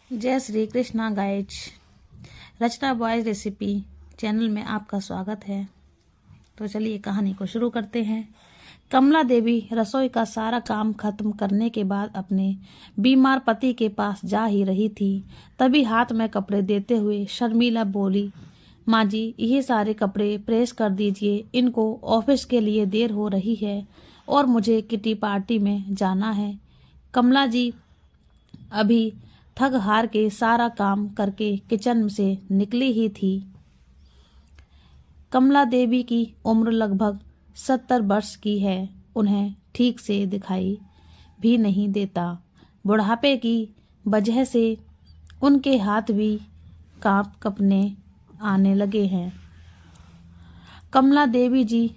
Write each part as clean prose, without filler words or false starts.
जय श्री कृष्णा गाइज। रचना boys recipe channel में आपका स्वागत है। तो चलिए कहानी को शुरू करते हैं। कमला देवी रसोई का सारा काम खत्म करने के बाद अपने बीमार पति के पास जा ही रही थी, तभी हाथ में कपड़े देते हुए शर्मिला बोली, माँ जी ये सारे कपड़े प्रेस कर दीजिए, इनको ऑफिस के लिए देर हो रही है और मुझे किटी पार्टी में जाना है। कमला जी अभी थक हार के सारा काम करके किचन से निकली ही थी। कमला देवी की उम्र लगभग 70 वर्ष की है। उन्हें ठीक से दिखाई भी नहीं देता। बुढ़ापे की वजह से उनके हाथ भी कांपने आने लगे हैं। कमला देवी जी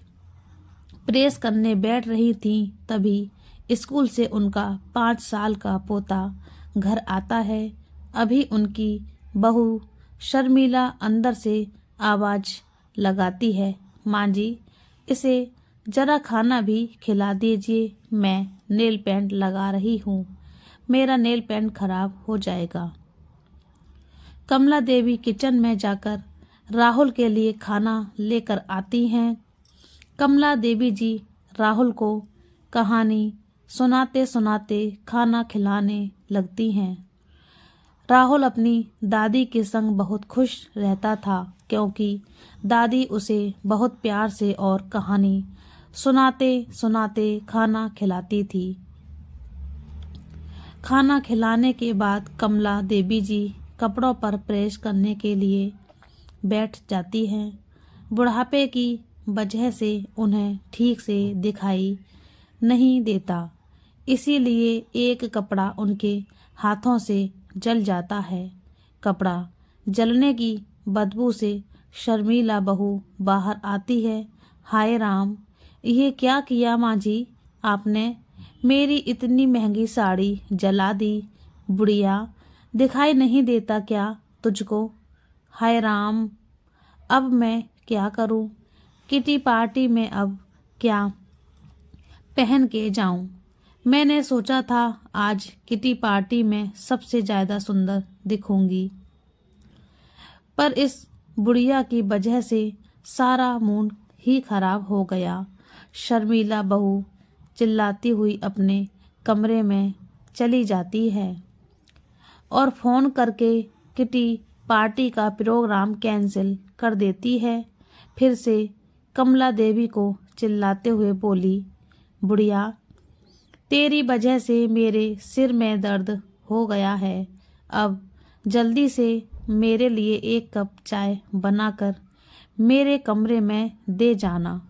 प्रेस करने बैठ रही थी, तभी स्कूल से उनका 5 साल का पोता घर आता है। अभी उनकी बहू शर्मिला अंदर से आवाज लगाती है, माँ जी इसे जरा खाना भी खिला दीजिए, मैं नेल पेंट लगा रही हूँ, मेरा नेल पेंट खराब हो जाएगा। कमला देवी किचन में जाकर राहुल के लिए खाना लेकर आती हैं। कमला देवी जी राहुल को कहानी सुनाते सुनाते खाना खिलाने लगती हैं। राहुल अपनी दादी के संग बहुत खुश रहता था, क्योंकि दादी उसे बहुत प्यार से और कहानी सुनाते सुनाते खाना खिलाती थी। खाना खिलाने के बाद कमला देवी जी कपड़ों पर प्रेस करने के लिए बैठ जाती हैं। बुढ़ापे की वजह से उन्हें ठीक से दिखाई नहीं देता, इसीलिए एक कपड़ा उनके हाथों से जल जाता है। कपड़ा जलने की बदबू से शर्मिला बहू बाहर आती है। हाय राम, ये क्या किया माँ जी, आपने मेरी इतनी महंगी साड़ी जला दी। बुढ़िया दिखाई नहीं देता क्या तुझको? हाय राम, अब मैं क्या करूं? किटी पार्टी में अब क्या पहन के जाऊं? मैंने सोचा था आज किटी पार्टी में सबसे ज्यादा सुंदर दिखूंगी, पर इस बुढ़िया की वजह से सारा मूड ही खराब हो गया। शर्मिला बहू चिल्लाती हुई अपने कमरे में चली जाती है और फोन करके किटी पार्टी का प्रोग्राम कैंसिल कर देती है। फिर से कमला देवी को चिल्लाते हुए बोली, बुढ़िया तेरी वजह से मेरे सिर में दर्द हो गया है, अब जल्दी से मेरे लिए एक कप चाय बनाकर मेरे कमरे में दे जाना।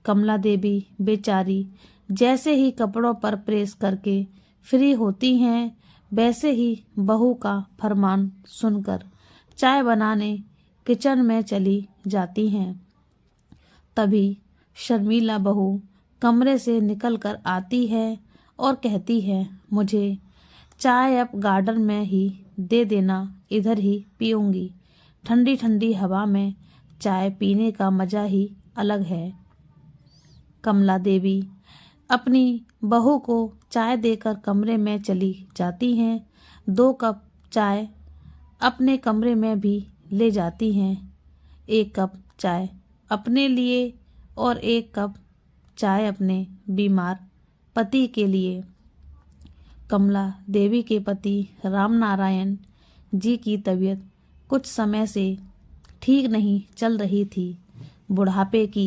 कमला देवी बेचारी जैसे ही कपड़ों पर प्रेस करके फ्री होती हैं, वैसे ही बहू का फरमान सुनकर चाय बनाने किचन में चली जाती हैं। तभी शर्मिला बहू कमरे से निकलकर आती है और कहती है, मुझे चाय अब गार्डन में ही दे देना, इधर ही पीऊंगी। ठंडी ठंडी हवा में चाय पीने का मजा ही अलग है। कमला देवी अपनी बहू को चाय देकर कमरे में चली जाती हैं। 2 कप चाय अपने कमरे में भी ले जाती हैं। 1 कप चाय अपने लिए और 1 कप चाय अपने बीमार पति के लिए। कमला देवी के पति राम नारायण जी की तबीयत कुछ समय से ठीक नहीं चल रही थी। बुढ़ापे की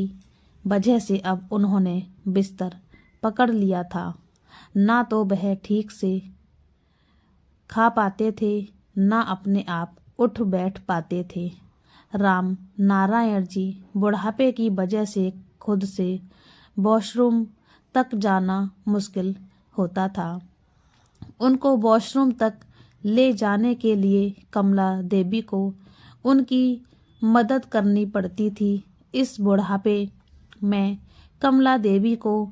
वजह से अब उन्होंने बिस्तर पकड़ लिया था। ना तो वह ठीक से खा पाते थे, ना अपने आप उठ बैठ पाते थे। राम नारायण जी बुढ़ापे की वजह से खुद से वॉशरूम तक जाना मुश्किल होता था। उनको वॉशरूम तक ले जाने के लिए कमला देवी को उनकी मदद करनी पड़ती थी। इस बुढ़ापे में कमला देवी को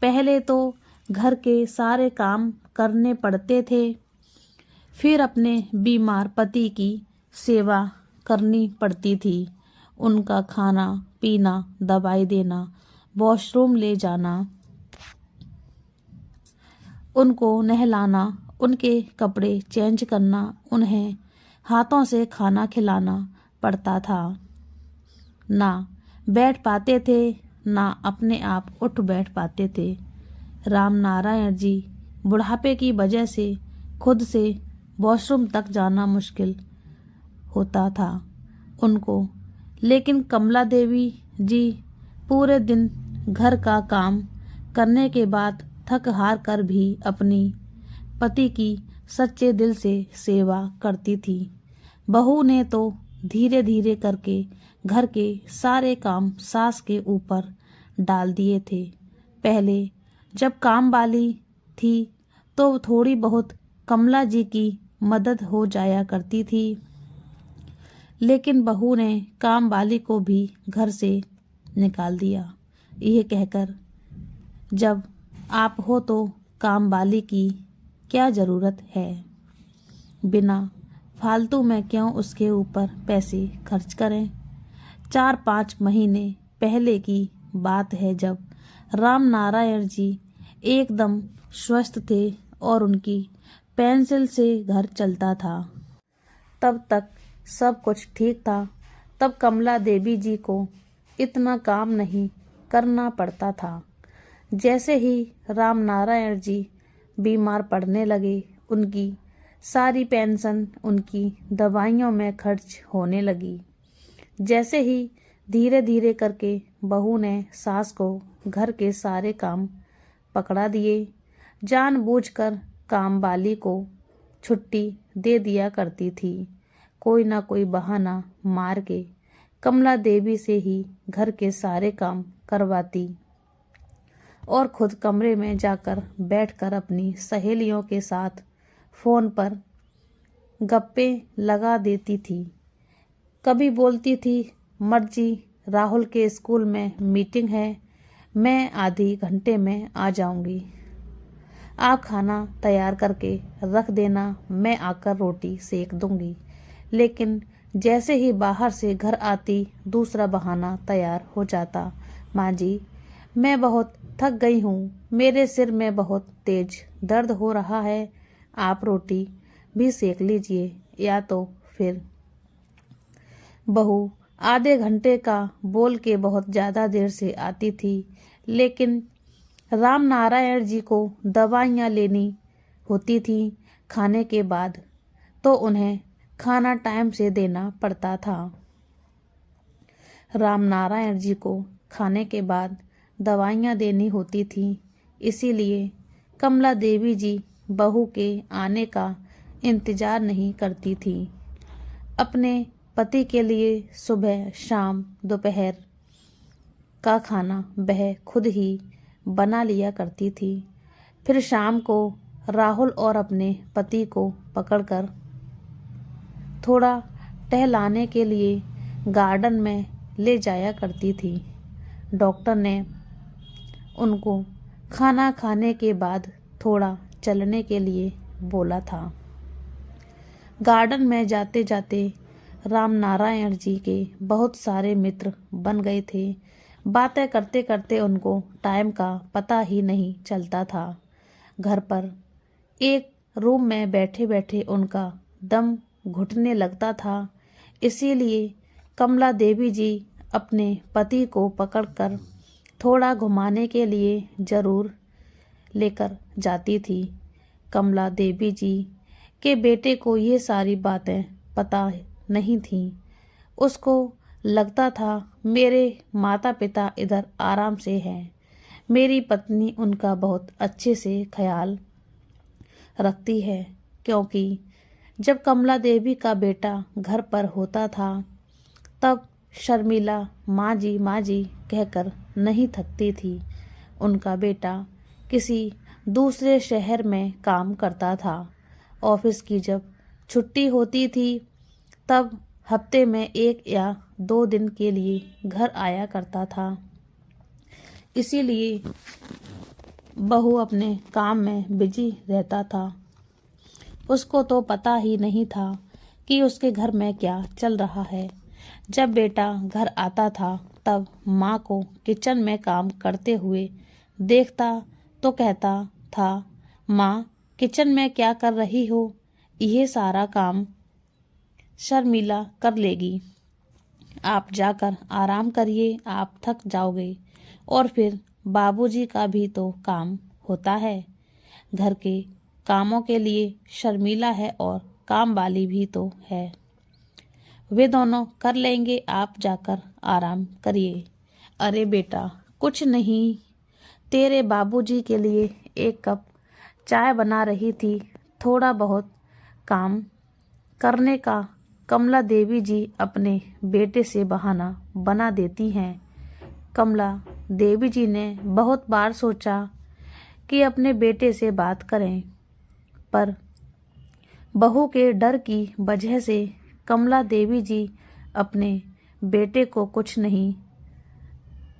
पहले तो घर के सारे काम करने पड़ते थे, फिर अपने बीमार पति की सेवा करनी पड़ती थी। उनका खाना पीना, दवाई देना, वॉशरूम ले जाना, उनको नहलाना उनके कपड़े चेंज करना, उन्हें हाथों से खाना खिलाना पड़ता था। ना बैठ पाते थे, ना अपने आप उठ बैठ पाते थे। राम नारायण जी बुढ़ापे की वजह से खुद से वॉशरूम तक जाना मुश्किल होता था उनको, लेकिन कमला देवी जी पूरे दिन घर का काम करने के बाद थक हार कर भी अपनी पति की सच्चे दिल से सेवा करती थी। बहू ने तो धीरे धीरे करके घर के सारे काम सास के ऊपर डाल दिए थे। पहले जब काम वाली थी तो थोड़ी बहुत कमला जी की मदद हो जाया करती थी, लेकिन बहू ने काम वाली को भी घर से निकाल दिया, यह कहकर जब आप हो तो काम वाली की क्या ज़रूरत है, बिना फालतू में क्यों उसके ऊपर पैसे खर्च करें। 4-5 महीने पहले की बात है जब राम नारायण जी एकदम स्वस्थ थे और उनकी पेंसिल से घर चलता था। तब तक सब कुछ ठीक था। तब कमला देवी जी को इतना काम नहीं करना पड़ता था। जैसे ही राम नारायण जी बीमार पड़ने लगे, उनकी सारी पेंशन उनकी दवाइयों में खर्च होने लगी। जैसे ही धीरे धीरे करके बहू ने सास को घर के सारे काम पकड़ा दिए, जानबूझकर काम वाली को छुट्टी दे दिया करती थी। कोई ना कोई बहाना मार के कमला देवी से ही घर के सारे काम करवाती और खुद कमरे में जाकर बैठकर अपनी सहेलियों के साथ फ़ोन पर गप्पे लगा देती थी। कभी बोलती थी, मर्जी, राहुल के स्कूल में मीटिंग है, मैं आधे घंटे में आ जाऊंगी। आप खाना तैयार करके रख देना, मैं आकर रोटी सेक दूंगी। लेकिन जैसे ही बाहर से घर आती दूसरा बहाना तैयार हो जाता, माँ जी मैं बहुत थक गई हूँ, मेरे सिर में बहुत तेज दर्द हो रहा है, आप रोटी भी सेक लीजिए। या तो फिर बहू आधे घंटे का बोल के बहुत ज़्यादा देर से आती थी, लेकिन राम नारायण जी को दवाइयाँ लेनी होती थी खाने के बाद, तो उन्हें खाना टाइम से देना पड़ता था। राम नारायण जी को खाने के बाद दवाइयाँ देनी होती थी, इसीलिए कमला देवी जी बहू के आने का इंतज़ार नहीं करती थी। अपने पति के लिए सुबह शाम दोपहर का खाना वह खुद ही बना लिया करती थी। फिर शाम को राहुल और अपने पति को पकड़कर थोड़ा टहलाने के लिए गार्डन में ले जाया करती थी। डॉक्टर ने उनको खाना खाने के बाद थोड़ा चलने के लिए बोला था। गार्डन में जाते जाते राम नारायण जी के बहुत सारे मित्र बन गए थे। बातें करते करते उनको टाइम का पता ही नहीं चलता था। घर पर एक रूम में बैठे बैठे उनका दम घुटने लगता था, इसीलिए कमला देवी जी अपने पति को पकड़कर थोड़ा घुमाने के लिए ज़रूर लेकर जाती थी। कमला देवी जी के बेटे को ये सारी बातें पता नहीं थीं। उसको लगता था मेरे माता पिता इधर आराम से हैं, मेरी पत्नी उनका बहुत अच्छे से ख्याल रखती है, क्योंकि जब कमला देवी का बेटा घर पर होता था तब शर्मिला माँ जी कहकर नहीं थकती थी। उनका बेटा किसी दूसरे शहर में काम करता था। ऑफिस की जब छुट्टी होती थी तब हफ्ते में 1 या 2 दिन के लिए घर आया करता था। इसीलिए बहू अपने काम में बिजी रहता था। उसको तो पता ही नहीं था कि उसके घर में क्या चल रहा है। जब बेटा घर आता था तब माँ को किचन में काम करते हुए देखता तो कहता था, माँ किचन में क्या कर रही हो? यह सारा काम शर्मिला कर लेगी। आप जाकर आराम करिए, आप थक जाओगे। और फिर बाबूजी का भी तो काम होता है। घर के कामों के लिए शर्मिला है और काम वाली भी तो है। वे दोनों कर लेंगे, आप जाकर आराम करिए। अरे बेटा, कुछ नहीं, तेरे बाबूजी के लिए एक कप चाय बना रही थी। थोड़ा बहुत काम करने का कमला देवी जी अपने बेटे से बहाना बना देती हैं। कमला देवी जी ने बहुत बार सोचा कि अपने बेटे से बात करें, पर बहू के डर की वजह से कमला देवी जी अपने बेटे को कुछ नहीं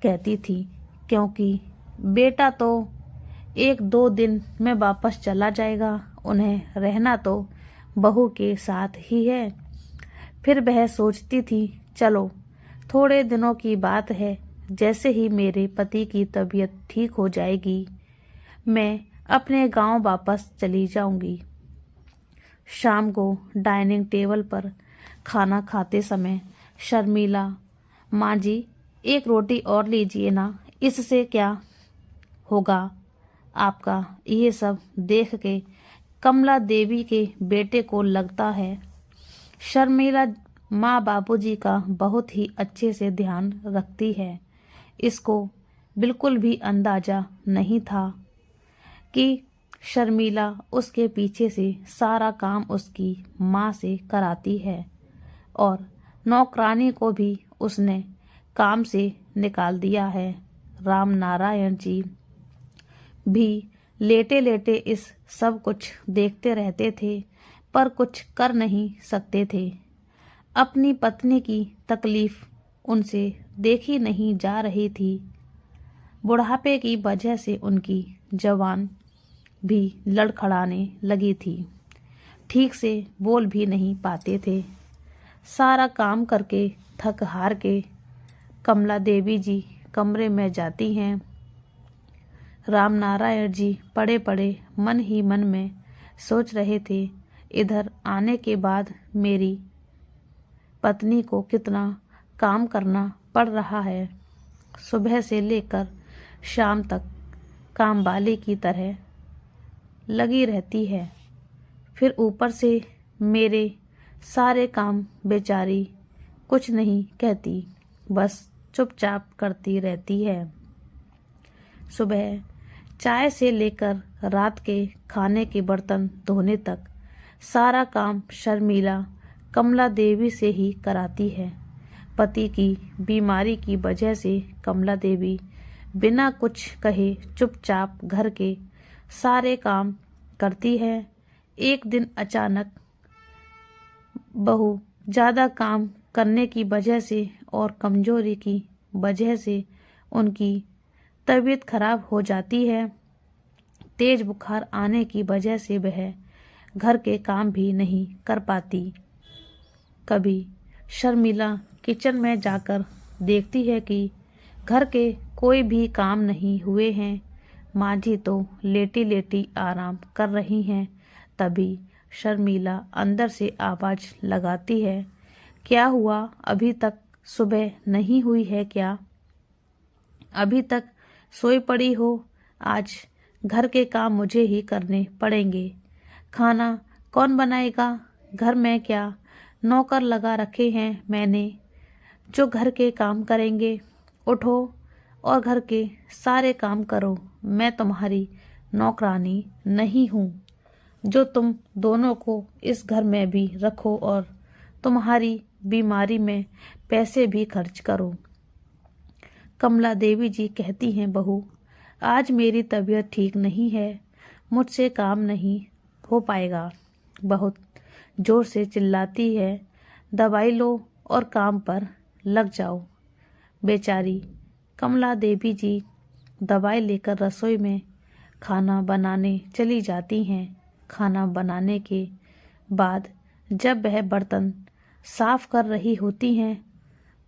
कहती थी, क्योंकि बेटा तो 1-2 दिन में वापस चला जाएगा। उन्हें रहना तो बहू के साथ ही है। फिर वह सोचती थी, चलो थोड़े दिनों की बात है, जैसे ही मेरे पति की तबीयत ठीक हो जाएगी मैं अपने गांव वापस चली जाऊंगी। शाम को डाइनिंग टेबल पर खाना खाते समय शर्मिला, माँ जी एक रोटी और लीजिए ना, इससे क्या होगा आपका? ये सब देख के कमला देवी के बेटे को लगता है शर्मिला माँ बाबूजी का बहुत ही अच्छे से ध्यान रखती है। इसको बिल्कुल भी अंदाजा नहीं था कि शर्मिला उसके पीछे से सारा काम उसकी माँ से कराती है और नौकरानी को भी उसने काम से निकाल दिया है। राम नारायण जी भी लेटे लेटे इस सब कुछ देखते रहते थे, पर कुछ कर नहीं सकते थे। अपनी पत्नी की तकलीफ उनसे देखी नहीं जा रही थी। बुढ़ापे की वजह से उनकी जबान भी लड़खड़ाने लगी थी। ठीक से बोल भी नहीं पाते थे। सारा काम करके थक हार के कमला देवी जी कमरे में जाती हैं। राम नारायण जी पड़े पड़े मन ही मन में सोच रहे थे, इधर आने के बाद मेरी पत्नी को कितना काम करना पड़ रहा है। सुबह से लेकर शाम तक कामवाली की तरह लगी रहती है। फिर ऊपर से मेरे सारे काम बेचारी कुछ नहीं कहती, बस चुपचाप करती रहती है। सुबह चाय से लेकर रात के खाने के बर्तन धोने तक सारा काम शर्मिला कमला देवी से ही कराती है। पति की बीमारी की वजह से कमला देवी बिना कुछ कहे चुपचाप घर के सारे काम करती है। एक दिन अचानक बहू ज़्यादा काम करने की वजह से और कमजोरी की वजह से उनकी तबीयत खराब हो जाती है। तेज बुखार आने की वजह से वह घर के काम भी नहीं कर पाती। कभी शर्मिला किचन में जाकर देखती है कि घर के कोई भी काम नहीं हुए हैं। माँ जी तो लेटी लेटी आराम कर रही हैं। तभी शर्मिला अंदर से आवाज़ लगाती है, क्या हुआ, अभी तक सुबह नहीं हुई है क्या? अभी तक सोई पड़ी हो? आज घर के काम मुझे ही करने पड़ेंगे। खाना कौन बनाएगा? घर में क्या नौकर लगा रखे हैं मैंने जो घर के काम करेंगे? उठो और घर के सारे काम करो। मैं तुम्हारी नौकरानी नहीं हूँ जो तुम दोनों को इस घर में भी रखो और तुम्हारी बीमारी में पैसे भी खर्च करो। कमला देवी जी कहती हैं, बहू आज मेरी तबीयत ठीक नहीं है, मुझसे काम नहीं हो पाएगा। बहुत जोर से चिल्लाती है, दवाई लो और काम पर लग जाओ। बेचारी कमला देवी जी दवाई लेकर रसोई में खाना बनाने चली जाती हैं। खाना बनाने के बाद जब वह बर्तन साफ कर रही होती हैं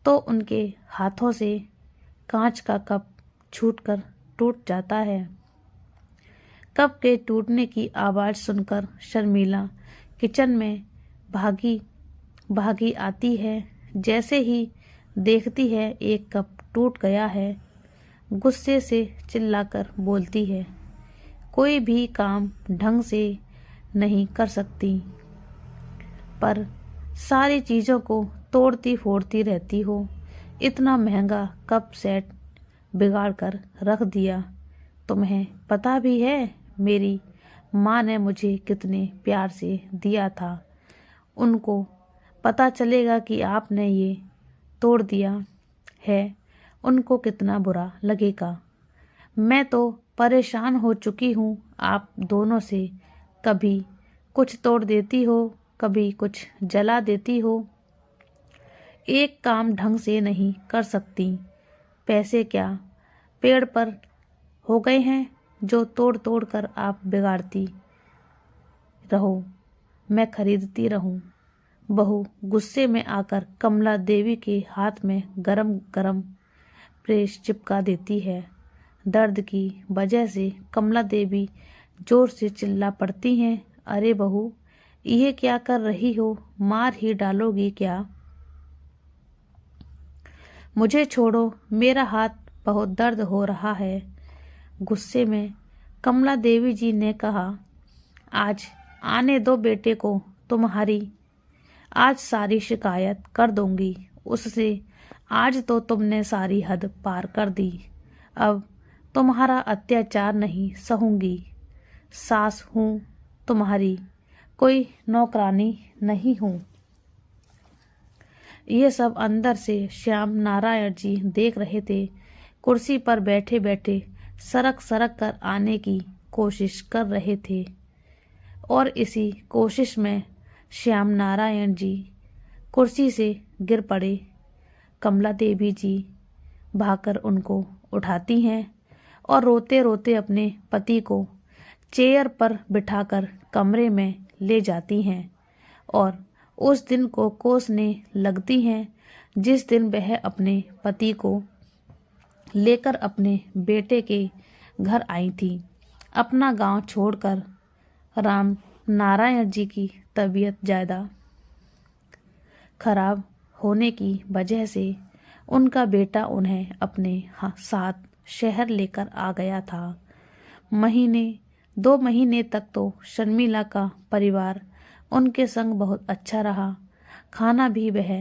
तो उनके हाथों से कांच का कप छूटकर टूट जाता है। कप के टूटने की आवाज़ सुनकर शर्मिला किचन में भागी भागी आती है। जैसे ही देखती है एक कप टूट गया है, गुस्से से चिल्लाकर बोलती है, कोई भी काम ढंग से नहीं कर सकती, पर सारी चीज़ों को तोड़ती फोड़ती रहती हो। इतना महंगा कप सेट बिगाड़ कर रख दिया। तुम्हें पता भी है मेरी माँ ने मुझे कितने प्यार से दिया था। उनको पता चलेगा कि आपने ये तोड़ दिया है, उनको कितना बुरा लगेगा। मैं तो परेशान हो चुकी हूँ आप दोनों से। कभी कुछ तोड़ देती हो, कभी कुछ जला देती हो। एक काम ढंग से नहीं कर सकती। पैसे क्या पेड़ पर हो गए हैं जो तोड़ तोड़ कर आप बिगाड़ती रहो, मैं खरीदती रहूं। बहू गुस्से में आकर कमला देवी के हाथ में गरम गरम प्रेस चिपका देती है। दर्द की वजह से कमला देवी जोर से चिल्ला पड़ती हैं। अरे बहू, ये क्या कर रही हो? मार ही डालोगी क्या? मुझे छोड़ो, मेरा हाथ बहुत दर्द हो रहा है। गुस्से में कमला देवी जी ने कहा, आज आने दो बेटे को, तुम्हारी आज सारी शिकायत कर दूंगी उससे। आज तो तुमने सारी हद पार कर दी। अब तुम्हारा अत्याचार नहीं सहूंगी। सास हूँ तुम्हारी, कोई नौकरानी नहीं हूँ। ये सब अंदर से श्याम नारायण जी देख रहे थे। कुर्सी पर बैठे बैठे सरक सरक कर आने की कोशिश कर रहे थे, और इसी कोशिश में श्याम नारायण जी कुर्सी से गिर पड़े। कमला देवी जी भागकर उनको उठाती हैं और रोते रोते अपने पति को चेयर पर बिठाकर कमरे में ले जाती हैं और उस दिन को कोसने लगती हैं जिस दिन वह अपने पति को लेकर अपने बेटे के घर आई थी। अपना गांव छोड़कर राम नारायण जी की तबीयत ज़्यादा खराब होने की वजह से उनका बेटा उन्हें अपने साथ शहर लेकर आ गया था। 2 महीने तक तो शर्मिला का परिवार उनके संग बहुत अच्छा रहा। खाना भी वह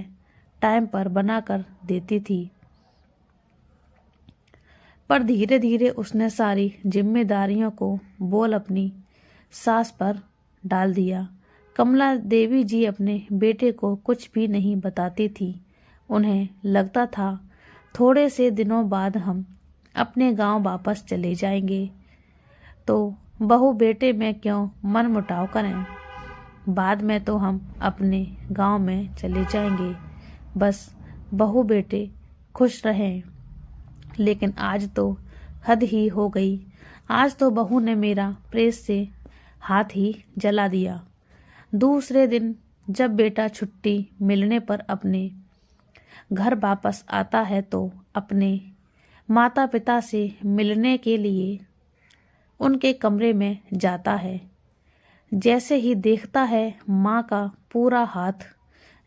टाइम पर बनाकर देती थी, पर धीरे धीरे उसने सारी जिम्मेदारियों को बोल अपनी सास पर डाल दिया। कमला देवी जी अपने बेटे को कुछ भी नहीं बताती थी। उन्हें लगता था थोड़े से दिनों बाद हम अपने गांव वापस चले जाएंगे, तो बहू बेटे में क्यों मन मुटाव करें। बाद में तो हम अपने गांव में चले जाएंगे, बस बहू बेटे खुश रहें। लेकिन आज तो हद ही हो गई। आज तो बहू ने मेरा प्रेस से हाथ ही जला दिया। दूसरे दिन जब बेटा छुट्टी मिलने पर अपने घर वापस आता है तो अपने माता पिता से मिलने के लिए उनके कमरे में जाता है। जैसे ही देखता है माँ का पूरा हाथ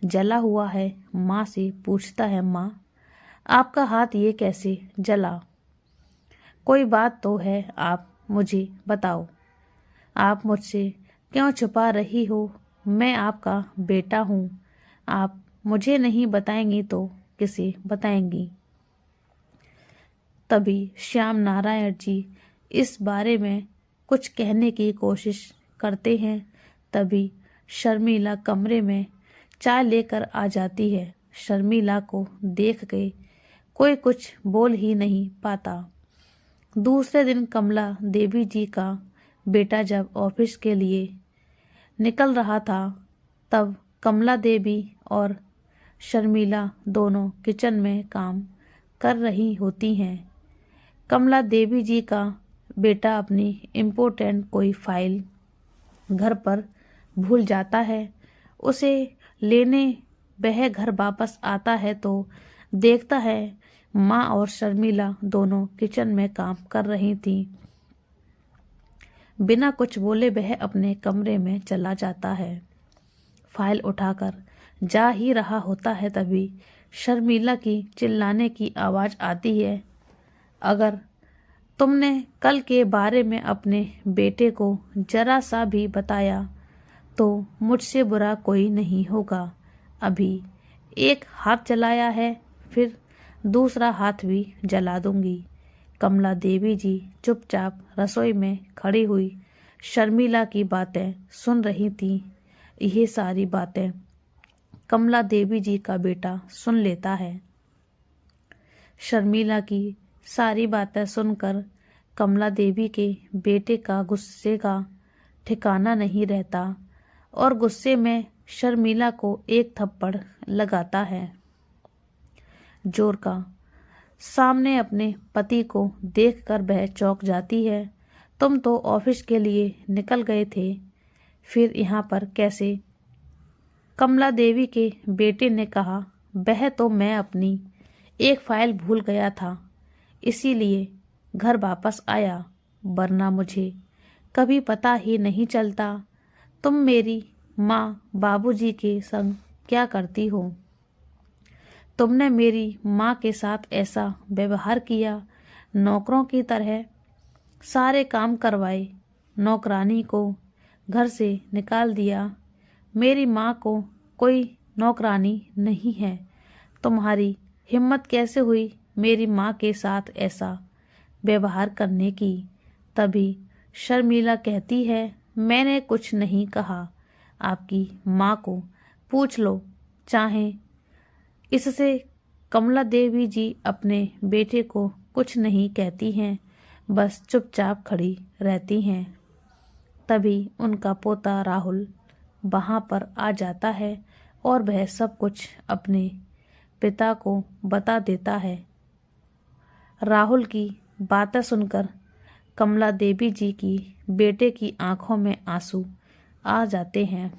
जला हुआ है, माँ से पूछता है, माँ आपका हाथ ये कैसे जला? कोई बात तो है, आप मुझे बताओ। आप मुझसे क्यों छुपा रही हो? मैं आपका बेटा हूँ। आप मुझे नहीं बताएंगी तो किसे बताएंगी? तभी श्याम नारायण जी इस बारे में कुछ कहने की कोशिश करते हैं। तभी शर्मिला कमरे में चाय लेकर आ जाती है। शर्मिला को देख के कोई कुछ बोल ही नहीं पाता। दूसरे दिन कमला देवी जी का बेटा जब ऑफिस के लिए निकल रहा था, तब कमला देवी और शर्मिला दोनों किचन में काम कर रही होती हैं। कमला देवी जी का बेटा अपनी इम्पोर्टेंट कोई फाइल घर पर भूल जाता है। उसे लेने वह घर वापस आता है तो देखता है माँ और शर्मिला दोनों किचन में काम कर रही थी। बिना कुछ बोले वह अपने कमरे में चला जाता है। फाइल उठाकर जा ही रहा होता है तभी शर्मिला की चिल्लाने की आवाज़ आती है, अगर तुमने कल के बारे में अपने बेटे को जरा सा भी बताया तो मुझसे बुरा कोई नहीं होगा। अभी एक हाथ जलाया है, फिर दूसरा हाथ भी जला दूंगी। कमला देवी जी चुपचाप रसोई में खड़ी हुई शर्मिला की बातें सुन रही थीं। यह सारी बातें कमला देवी जी का बेटा सुन लेता है। शर्मिला की सारी बातें सुनकर कमला देवी के बेटे का गुस्से का ठिकाना नहीं रहता और गुस्से में शर्मिला को एक थप्पड़ लगाता है जोर का। सामने अपने पति को देखकर वह चौंक जाती है। तुम तो ऑफिस के लिए निकल गए थे, फिर यहाँ पर कैसे? कमला देवी के बेटे ने कहा, वह तो मैं अपनी एक फाइल भूल गया था, इसीलिए घर वापस आया, वरना मुझे कभी पता ही नहीं चलता तुम मेरी माँ बाबूजी के संग क्या करती हो। तुमने मेरी माँ के साथ ऐसा व्यवहार किया, नौकरों की तरह सारे काम करवाए, नौकरानी को घर से निकाल दिया। मेरी माँ को कोई नौकरानी नहीं है। तुम्हारी हिम्मत कैसे हुई मेरी माँ के साथ ऐसा व्यवहार करने की? तभी शर्मिला कहती है, मैंने कुछ नहीं कहा, आपकी माँ को पूछ लो चाहे। इससे कमला देवी जी अपने बेटे को कुछ नहीं कहती हैं, बस चुपचाप खड़ी रहती हैं। तभी उनका पोता राहुल वहाँ पर आ जाता है और वह सब कुछ अपने पिता को बता देता है। राहुल की बातें सुनकर कमला देवी जी की बेटे की आंखों में आंसू आ जाते हैं।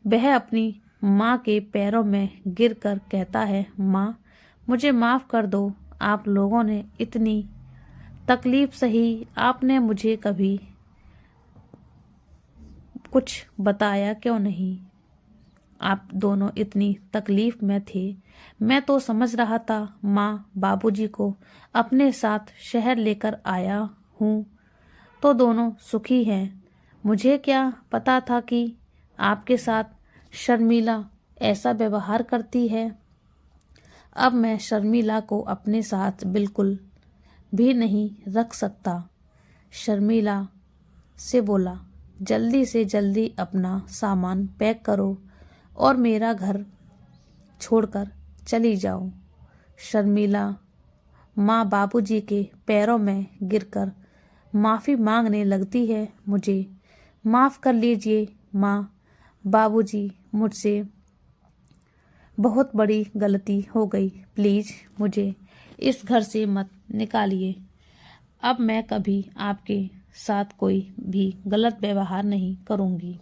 वह अपनी माँ के पैरों में गिरकर कहता है, माँ मुझे माफ़ कर दो, आप लोगों ने इतनी तकलीफ सही, आपने मुझे कभी कुछ बताया क्यों नहीं? आप दोनों इतनी तकलीफ में थे, मैं तो समझ रहा था माँ बाबूजी को अपने साथ शहर लेकर आया हूँ तो दोनों सुखी हैं। मुझे क्या पता था कि आपके साथ शर्मिला ऐसा व्यवहार करती है। अब मैं शर्मिला को अपने साथ बिल्कुल भी नहीं रख सकता। शर्मिला से बोला, जल्दी से जल्दी अपना सामान पैक करो और मेरा घर छोड़कर चली जाओ। शर्मिला माँ बाबूजी के पैरों में गिरकर माफ़ी मांगने लगती है, मुझे माफ़ कर लीजिए माँ बाबूजी, मुझसे बहुत बड़ी गलती हो गई, प्लीज़ मुझे इस घर से मत निकालिए। अब मैं कभी आपके साथ कोई भी गलत व्यवहार नहीं करूँगी।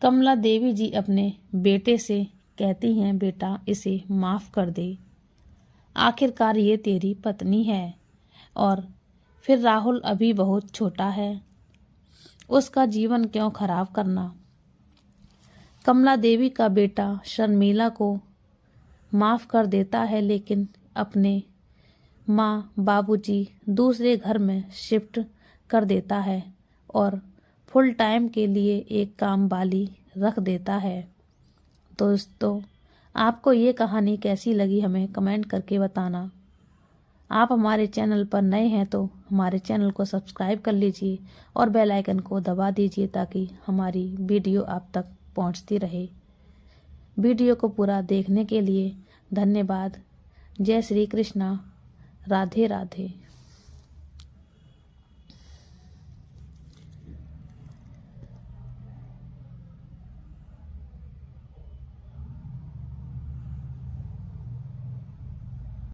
कमला देवी जी अपने बेटे से कहती हैं, बेटा इसे माफ़ कर दे, आखिरकार ये तेरी पत्नी है। और फिर राहुल अभी बहुत छोटा है, उसका जीवन क्यों खराब करना। कमला देवी का बेटा शर्मिला को माफ़ कर देता है, लेकिन अपने माँ बाबूजी दूसरे घर में शिफ्ट कर देता है और फुल टाइम के लिए एक काम वाली रख देता है। दोस्तों, आपको ये कहानी कैसी लगी हमें कमेंट करके बताना। आप हमारे चैनल पर नए हैं तो हमारे चैनल को सब्सक्राइब कर लीजिए और बेल आइकन को दबा दीजिए ताकि हमारी वीडियो आप तक पहुंचती रहे। वीडियो को पूरा देखने के लिए धन्यवाद। जय श्री कृष्णा। राधे राधे।